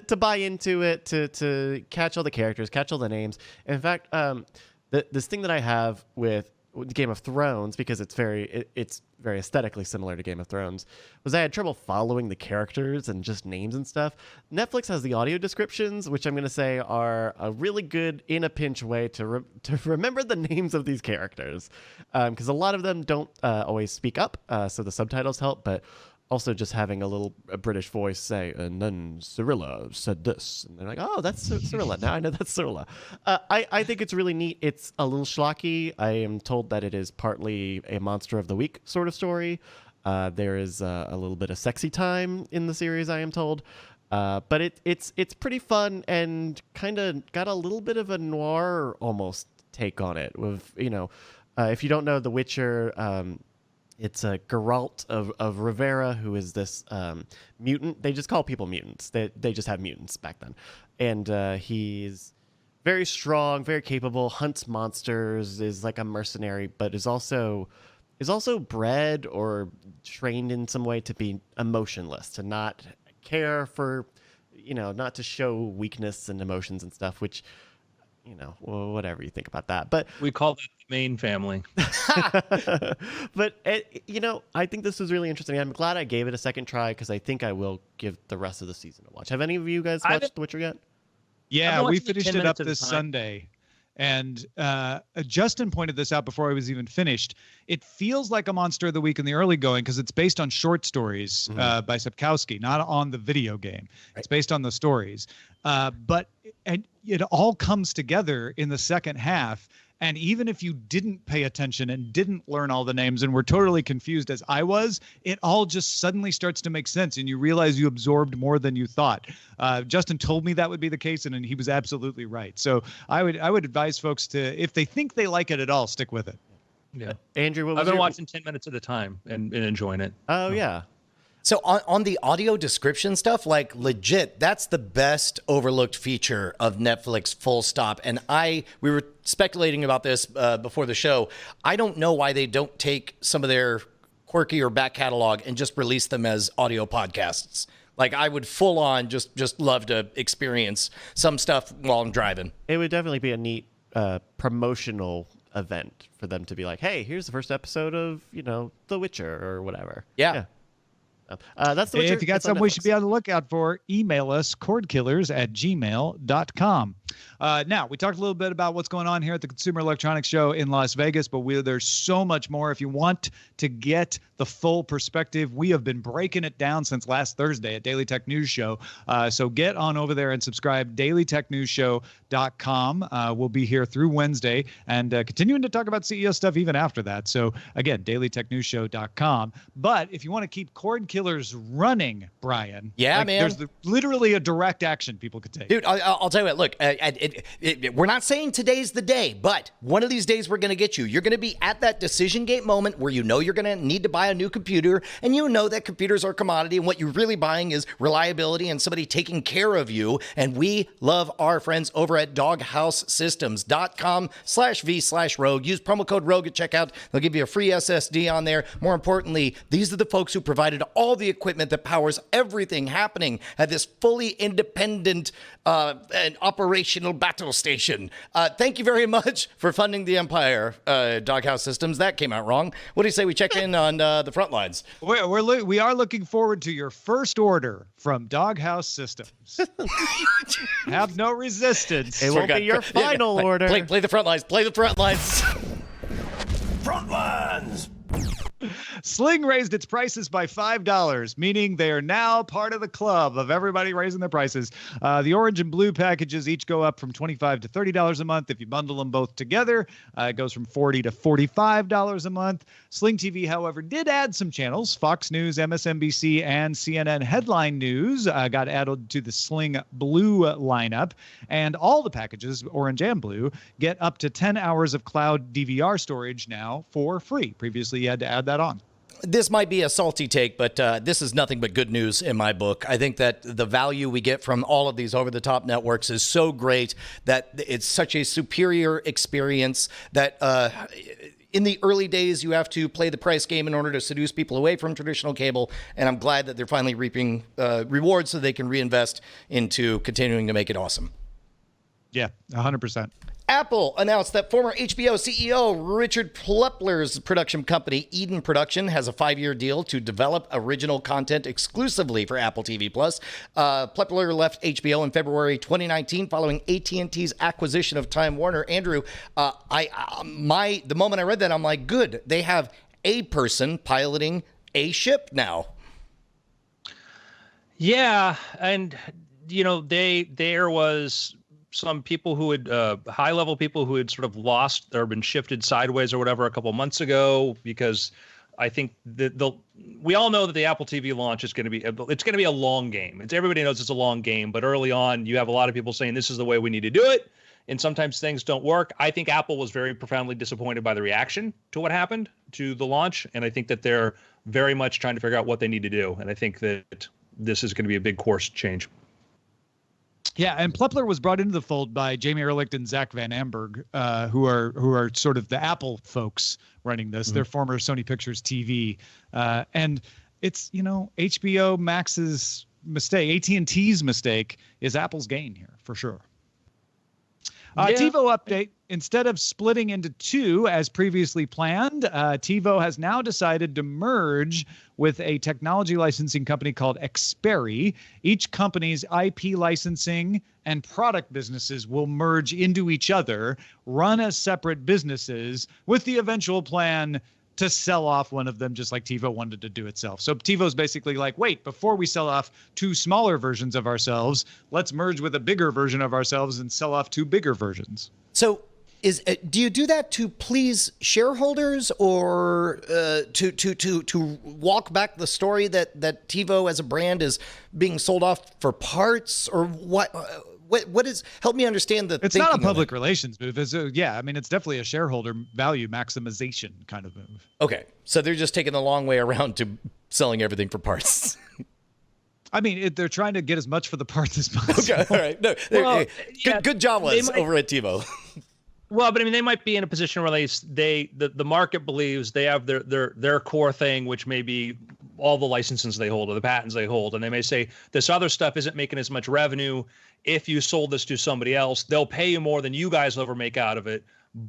to buy into it, to catch all the characters, catch all the names. In fact, this thing that I have with Game of Thrones, because it's very aesthetically similar to Game of Thrones, was I had trouble following the characters and just names and stuff. Netflix has the audio descriptions, which I'm going to say are a really good in a pinch way to remember the names of these characters, because a lot of them don't always speak up, so the subtitles help, but also just having a British voice say, and then Cyrilla said this. And they're like, oh, that's Cyrilla. Now I know that's Cyrilla. I think it's really neat. It's a little schlocky. I am told that it is partly a Monster of the Week sort of story. There is a little bit of sexy time in the series, I am told. But it's pretty fun and kind of got a little bit of a noir almost take on it. With if you don't know The Witcher, it's Geralt of Rivera, who is this mutant. They just call people mutants. They just have mutants back then. And he's very strong, very capable, hunts monsters, is like a mercenary, but is also bred or trained in some way to be emotionless, to not care for, not to show weakness and emotions and stuff, which, whatever you think about that. But we call that the Mayne family. But I think this was really interesting. I'm glad I gave it a second try, because I think I will give the rest of the season a watch. Have any of you guys watched The Witcher yet? Yeah, we finished it up this Sunday. And Justin pointed this out before I was even finished. It feels like a Monster of the Week in the early going because it's based on short stories by Sapkowski, not on the video game. Right. It's based on the stories. But it all comes together in the second half. And even if you didn't pay attention and didn't learn all the names and were totally confused as I was, it all just suddenly starts to make sense. And you realize you absorbed more than you thought. Justin told me that would be the case, and he was absolutely right. So I would advise folks to, if they think they like it at all, stick with it. Yeah. Andrew, I've been watching 10 minutes at a time and enjoying it. Oh, yeah. So on the audio description stuff, like legit, that's the best overlooked feature of Netflix, full stop. And we were speculating about this before the show. I don't know why they don't take some of their quirky or back catalog and just release them as audio podcasts. Like, I would full on just love to experience some stuff while I'm driving. It would definitely be a neat promotional event for them to be like, hey, here's the first episode of, The Witcher or whatever. Yeah. That's The Witcher. If you got something we should be on the lookout for, email us cordkillers@gmail.com. Now, we talked a little bit about what's going on here at the Consumer Electronics Show in Las Vegas, but there's so much more. If you want to get the full perspective, we have been breaking it down since last Thursday at Daily Tech News Show. So get on over there and subscribe, dailytechnewsshow.com. We'll be here through Wednesday and continuing to talk about CEO stuff even after that. So again, dailytechnewsshow.com. But if you want to keep Cordkillers running, Brian, man, there's literally a direct action people could take. Dude, I'll tell you what, look, we're not saying today's the day, but one of these days we're going to get you. You're going to be at that decision gate moment where you know you're going to need to buy a new computer, and you know that computers are a commodity, and what you're really buying is reliability and somebody taking care of you. And we love our friends over at doghousesystems.com/v/rogue. Use promo code ROGUE at checkout. They'll give you a free SSD on there. More importantly, these are the folks who provided all the equipment that powers everything happening at this fully independent and operational battle station. Thank you very much for funding the empire, Doghouse Systems. That came out wrong. What do you say we check in on the front lines? We are looking forward to your first order from Doghouse Systems. Have no resistance. It won't be your final order. Play the front lines. Play the front lines. Front lines. Sling raised its prices by $5, meaning they are now part of the club of everybody raising their prices. The orange and blue packages each go up from $25 to $30 a month. If you bundle them both together, it goes from $40 to $45 a month. Sling TV, however, did add some channels. Fox News, MSNBC, and CNN Headline News got added to the Sling Blue lineup. And all the packages, orange and blue, get up to 10 hours of cloud DVR storage now for free. Previously, you had to add that on. This might be a salty take, but this is nothing but good news in my book. I think that the value we get from all of these over-the-top networks is so great that it's such a superior experience that in the early days, you have to play the price game in order to seduce people away from traditional cable, and I'm glad that they're finally reaping rewards so they can reinvest into continuing to make it awesome. Yeah, 100%. Apple announced that former HBO CEO Richard Plepler's production company, Eden Production, has a 5-year deal to develop original content exclusively for Apple TV+. Plepler left HBO in February 2019 following AT&T's acquisition of Time Warner. Andrew, the moment I read that, I'm like, good. They have a person piloting a ship now. Yeah, and there was some people who had high-level people who had sort of lost or been shifted sideways or whatever a couple months ago, because I think we all know that the Apple TV launch is going to be a long game. Everybody knows it's a long game, but early on you have a lot of people saying this is the way we need to do it, and sometimes things don't work. I think Apple was very profoundly disappointed by the reaction to what happened to the launch, and I think that they're very much trying to figure out what they need to do, and I think that this is going to be a big course change. Yeah, and Plepler was brought into the fold by Jamie Ehrlich and Zach Van Amberg, who are sort of the Apple folks running this. Mm-hmm. They're former Sony Pictures TV, and it's HBO Max's mistake, AT&T's mistake is Apple's gain here for sure. TiVo update. Instead of splitting into two as previously planned, TiVo has now decided to merge with a technology licensing company called Xperi. Each company's IP licensing and product businesses will merge into each other, run as separate businesses, with the eventual plan to sell off one of them, just like TiVo wanted to do itself. So TiVo's basically like, wait, before we sell off two smaller versions of ourselves, let's merge with a bigger version of ourselves and sell off two bigger versions. So do you do that to please shareholders, or to walk back the story that TiVo as a brand is being sold off for parts, or what? What is? Help me understand the. It's not a public relations move. It's definitely a shareholder value maximization kind of move. Okay, so they're just taking the long way around to selling everything for parts. I mean, they're trying to get as much for the parts as possible. Okay, all right. No, good job, Les, over at TiVo. Well, but I mean, they might be in a position where the market believes they have their core thing, which may be all the licenses they hold or the patents they hold, and they may say this other stuff isn't making as much revenue. If you sold this to somebody else, they'll pay you more than you guys will ever make out of it.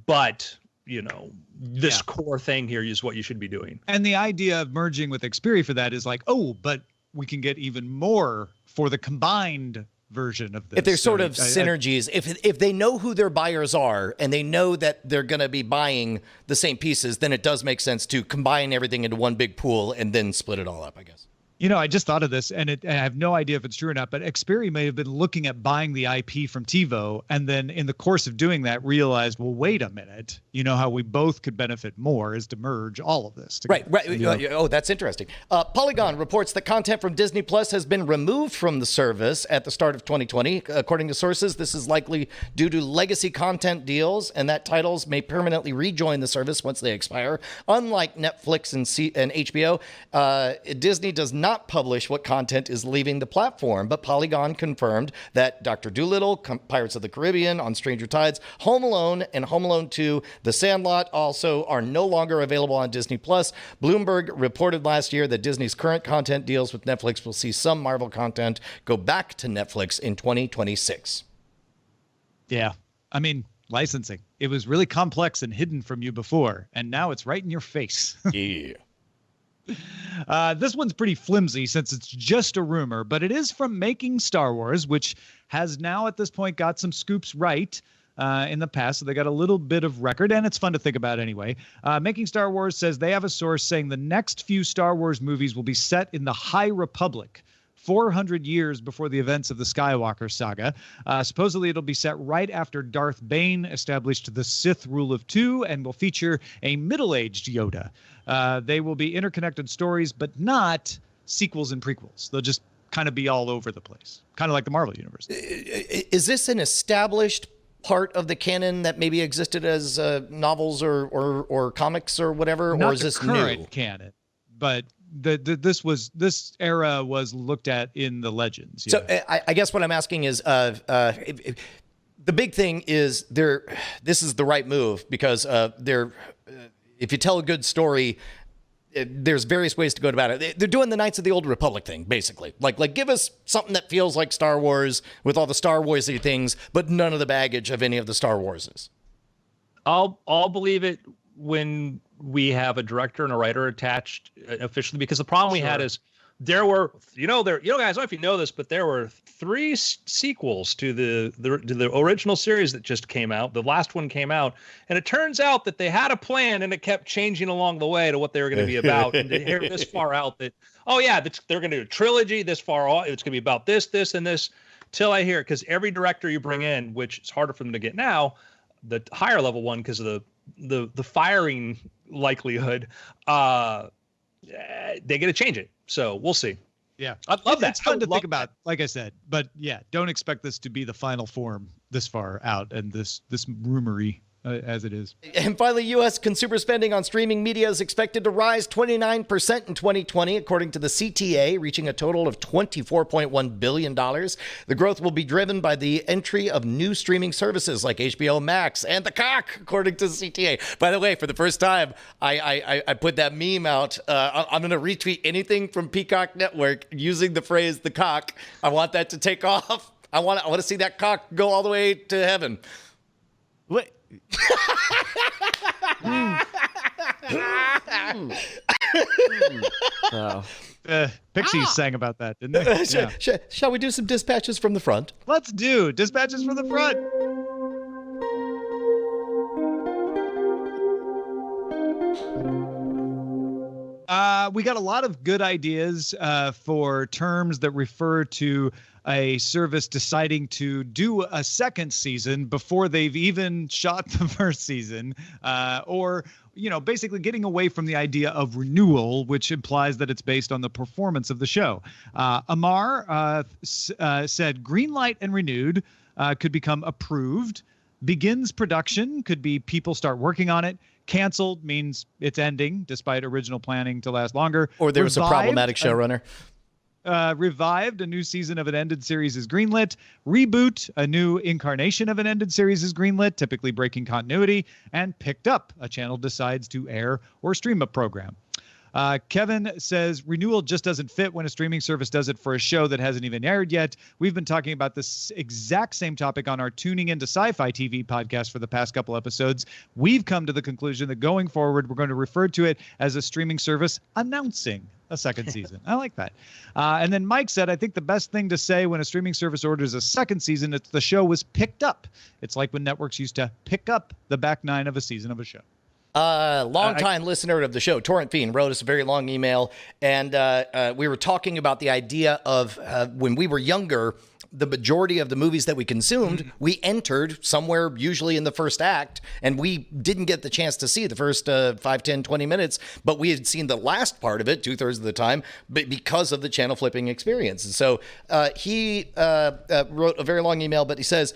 But this core thing here is what you should be doing. And the idea of merging with Xperi for that is like, oh, but we can get even more for the combined version of this. If there's sort of synergies, if they know who their buyers are and they know that they're going to be buying the same pieces, then it does make sense to combine everything into one big pool and then split it all up, I guess. You know, I just thought of this, and I have no idea if it's true or not, but Xperi may have been looking at buying the IP from TiVo, and then in the course of doing that realized, well, wait a minute, you know how we both could benefit more is to merge all of this together. Right. Oh, that's interesting. Polygon reports that content from Disney Plus has been removed from the service at the start of 2020. According to sources, this is likely due to legacy content deals, and that titles may permanently rejoin the service once they expire. Unlike Netflix and HBO, Disney does not publish what content is leaving the platform, but Polygon confirmed that Dr. Dolittle, Pirates of the Caribbean, On Stranger Tides, Home Alone, and Home Alone 2, The Sandlot also are no longer available on Disney Plus. Bloomberg reported last year that Disney's current content deals with Netflix will see some Marvel content go back to Netflix in 2026. Yeah. I mean, licensing. It was really complex and hidden from you before, and now it's right in your face. Yeah. This one's pretty flimsy since it's just a rumor, but it is from Making Star Wars, which has now at this point got some scoops right in the past, so they got a little bit of record, and it's fun to think about anyway. Making Star Wars says they have a source saying the next few Star Wars movies will be set in the High Republic, 400 years before the events of the Skywalker saga. Supposedly, it'll be set right after Darth Bane established the Sith rule of two and will feature a middle-aged Yoda. They will be interconnected stories, but not sequels and prequels. They'll just kind of be all over the place, kind of like the Marvel Universe. Is this an established part of the canon that maybe existed as novels or comics or whatever, Not or is this the current new? canon, but this era was looked at in the legends. So I guess what I'm asking is, the big thing is this is the right move because if you tell a good story, there's various ways to go about it. They're doing the Knights of the Old Republic thing, basically. Like give us something that feels like Star Wars with all the Star Warsy things, but none of the baggage of any of the Star Warses. I'll believe it when we have a director and a writer attached officially, because the problem we had is there were, guys, I don't know if you know this, but there were 3 sequels to the original series that just came out. The last one came out, and it turns out that they had a plan, and it kept changing along the way to what they were going to be about. And to hear this far out that, they're going to do a trilogy this far out, it's going to be about this, and this, till I hear it, because every director you bring in, which is harder for them to get now, the higher level one, because of the firing likelihood, they get to change it. So we'll see. Yeah, I love that. It's fun to think about, like I said, but yeah, don't expect this to be the final form this far out and this rumory as it is. And finally, U.S. consumer spending on streaming media is expected to rise 29% in 2020, according to the CTA, reaching a total of $24.1 billion. The growth will be driven by the entry of new streaming services like HBO Max and the cock, according to the CTA. By the way, for the first time, I put that meme out. I'm going to retweet anything from Peacock Network using the phrase "the cock." I want that to take off. I want to see that cock go all the way to heaven. Wait. Pixies sang about that, didn't they? Yeah. Shall we do some dispatches from the front? Let's do dispatches from the front. We got a lot of good ideas for terms that refer to a service deciding to do a second season before they've even shot the first season, or basically getting away from the idea of renewal, which implies that it's based on the performance of the show. Amar said greenlight and renewed could become approved. Begins production could be people start working on it. Canceled means it's ending despite original planning to last longer. Or there was a problematic showrunner. Revived, a new season of an ended series is greenlit. Reboot, a new incarnation of an ended series is greenlit, typically breaking continuity. And picked up, a channel decides to air or stream a program. Kevin says renewal just doesn't fit when a streaming service does it for a show that hasn't even aired yet. We've been talking about this exact same topic on our Tuning Into Sci-Fi TV podcast for the past couple episodes. We've come to the conclusion that going forward, we're going to refer to it as a streaming service announcing a second season. I like that. And then Mike said, I think the best thing to say when a streaming service orders a second season, it's the show was picked up. It's like when networks used to pick up the back nine of a season of a show. Long-time listener of the show, Torrent Fiend, wrote us a very long email, and we were talking about the idea of when we were younger, the majority of the movies that we consumed, we entered somewhere usually in the first act, and we didn't get the chance to see the first 5, 10, 20 minutes, but we had seen the last part of it 2/3 of the time because of the channel flipping experience. And so he wrote a very long email, but he says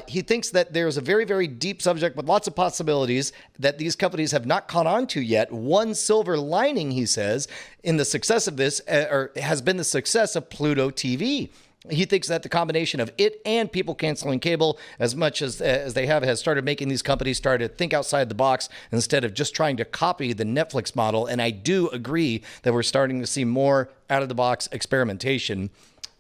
he thinks that there's a very, very deep subject with lots of possibilities that these companies have not caught on to yet. One silver lining, he says, in the success of this has been the success of Pluto TV. He thinks that the combination of it and people canceling cable as much as they have has started making these companies start to think outside the box instead of just trying to copy the Netflix model. And I do agree that we're starting to see more out-of-the-box experimentation.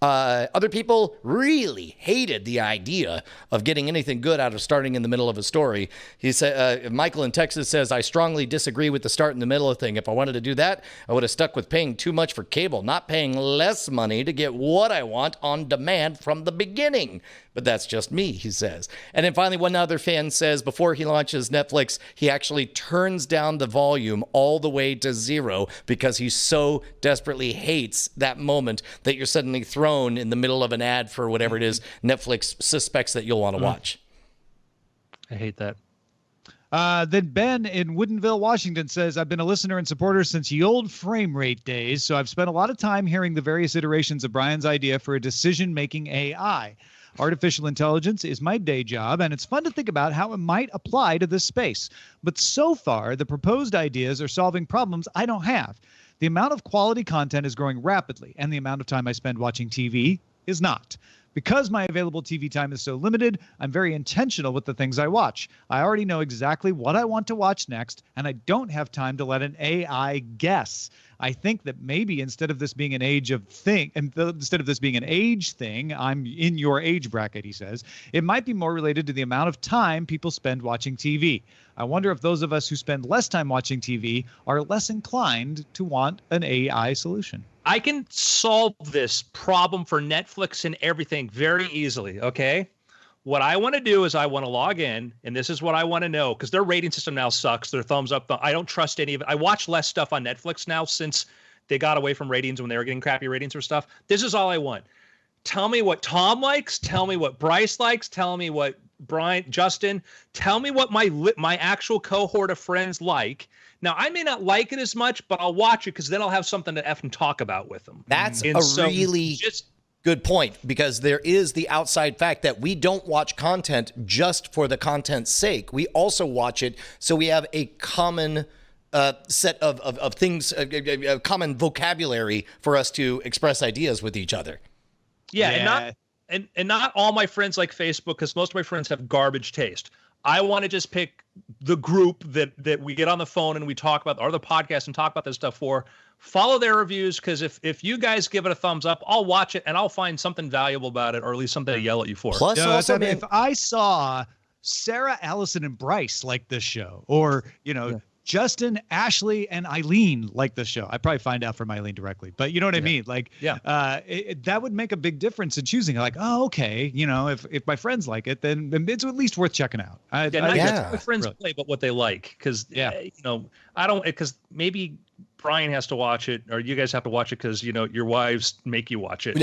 Other people really hated the idea of getting anything good out of starting in the middle of a story. He said, Michael in Texas says, I strongly disagree with the start in the middle of thing. If I wanted to do that, I would have stuck with paying too much for cable, not paying less money to get what I want on demand from the beginning. But that's just me, he says. And then finally, one other fan says before he launches Netflix, he actually turns down the volume all the way to 0 because he so desperately hates that moment that you're suddenly thrown in the middle of an ad for whatever it is Netflix suspects that you'll want to watch. I hate that. Then Ben in Woodinville, Washington says, I've been a listener and supporter since the old frame rate days, so I've spent a lot of time hearing the various iterations of Brian's idea for a decision-making AI. Artificial intelligence is my day job, and it's fun to think about how it might apply to this space. But so far, the proposed ideas are solving problems I don't have. The amount of quality content is growing rapidly, and the amount of time I spend watching TV is not. Because my available TV time is so limited, I'm very intentional with the things I watch. I already know exactly what I want to watch next, and I don't have time to let an AI guess. I think that maybe instead of this being an age thing, I'm in your age bracket, he says, it might be more related to the amount of time people spend watching TV. I wonder if those of us who spend less time watching TV are less inclined to want an AI solution. I can solve this problem for Netflix and everything very easily, okay? What I want to do is I want to log in, and this is what I want to know, because their rating system now sucks. Their thumbs up. I don't trust any of it. I watch less stuff on Netflix now since they got away from ratings when they were getting crappy ratings for stuff. This is all I want. Tell me what Tom likes. Tell me what Bryce likes. Tell me what Justin. Tell me what my actual cohort of friends like. Now, I may not like it as much, but I'll watch it because then I'll have something to effing talk about with them. That's really good point, because there is the outside fact that we don't watch content just for the content's sake. We also watch it so we have a common set of things, a common vocabulary for us to express ideas with each other. Yeah. And not all my friends like Facebook, because most of my friends have garbage taste. I want to just pick the group that we get on the phone and we talk about, or the podcast and talk about this stuff for. Follow their reviews, because if you guys give it a thumbs up, I'll watch it and I'll find something valuable about it, or at least something to yell at you for. Plus, also, if I saw Sarah, Allison, and Bryce like this show, or Justin, Ashley, and Eileen like this show, I'd probably find out from Eileen directly. But you know what I mean? Like, that would make a big difference in choosing. Like, oh, okay, if my friends like it, then it's at least worth checking out. Not just what my friends play, but what they like. Because I don't. Because maybe Brian has to watch it, or you guys have to watch it because your wives make you watch it.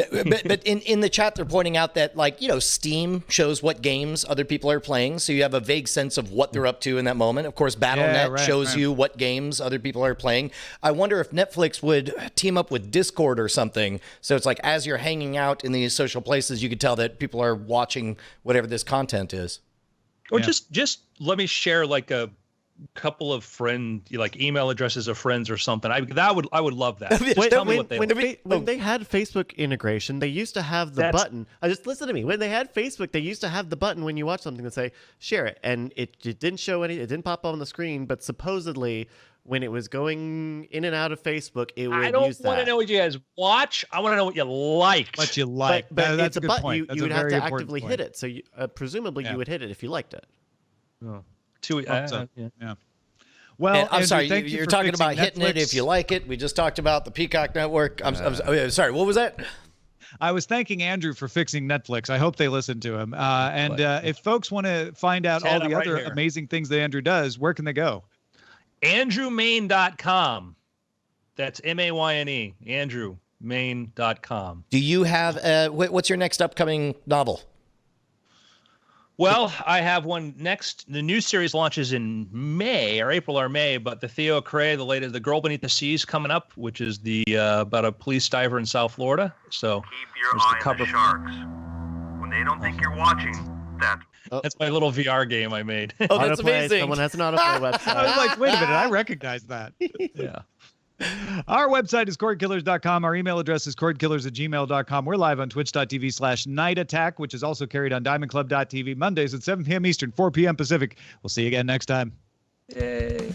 But in the chat, they're pointing out that Steam shows what games other people are playing, so you have a vague sense of what they're up to in that moment. Of course, Battle.net shows you what games other people are playing. I wonder if Netflix would team up with Discord or something, so it's like as you're hanging out in these social places, you could tell that people are watching whatever this content is. Or just let me share like a couple of email addresses of friends or something. I would love that. Tell me what they like. When they had Facebook integration, they used to have the button. Just listen to me. When they had Facebook, they used to have the button when you watch something to say share it, and it didn't show it didn't pop up on the screen. But supposedly, when it was going in and out of Facebook, it would use that. I don't want to know what you guys watch. I want to know what you liked. What you like. But that's it's a good point. You would have to actively hit it. So presumably you would hit it if you liked it. Well, And I'm Andrew, sorry, thank you you're for talking fixing about hitting it Netflix. if you like it. We just talked about the Peacock Network. I'm sorry, what was that? I was thanking Andrew for fixing Netflix. I hope they listen to him. If folks want to find out all the right other here. amazing things that Andrew does, where can they go? AndrewMayne.com. That's MAYNE. AndrewMayne.com. Do you have what's your next upcoming novel? Well, I have one next. The new series launches in May or April or May, but the Theo Cray, the Girl Beneath the Sea, is coming up, which is the about a police diver in South Florida. So Keep your eye on the sharks. When they don't think you're watching, that's my little VR game I made. Oh, that's Autoplay. amazing. Someone has an autoplay website. I was like, wait a minute, I recognize that. Yeah. Our website is cordkillers.com. Our email address is cordkillers@gmail.com. We're live on twitch.tv/Night Attack, which is also carried on diamondclub.tv Mondays at 7 p.m. Eastern, 4 p.m. Pacific. We'll see you again next time. Yay.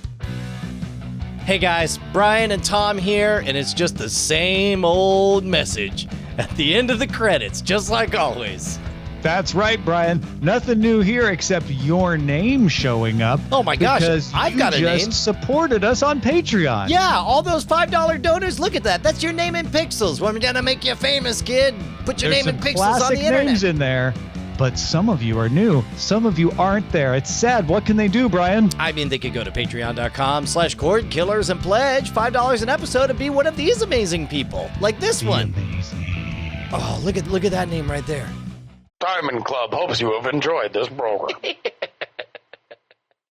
Hey guys, Brian and Tom here, and it's just the same old message at the end of the credits, just like always. That's right, Brian. Nothing new here except your name showing up. Oh my gosh, because I've you got a just name. supported us on Patreon. Yeah, all those $5 donors, look at that. That's your name in pixels. We're gonna make you famous, kid. Put your There's name in some pixels on classic the internet. names in there, but some of you are new. Some of you aren't there. It's sad. What can they do, Brian? I mean, they could go to patreon.com/cordkillers and pledge $5 an episode and be one of these amazing people, like this one. Amazing. Oh, look at that name right there. Diamond Club hopes you have enjoyed this program.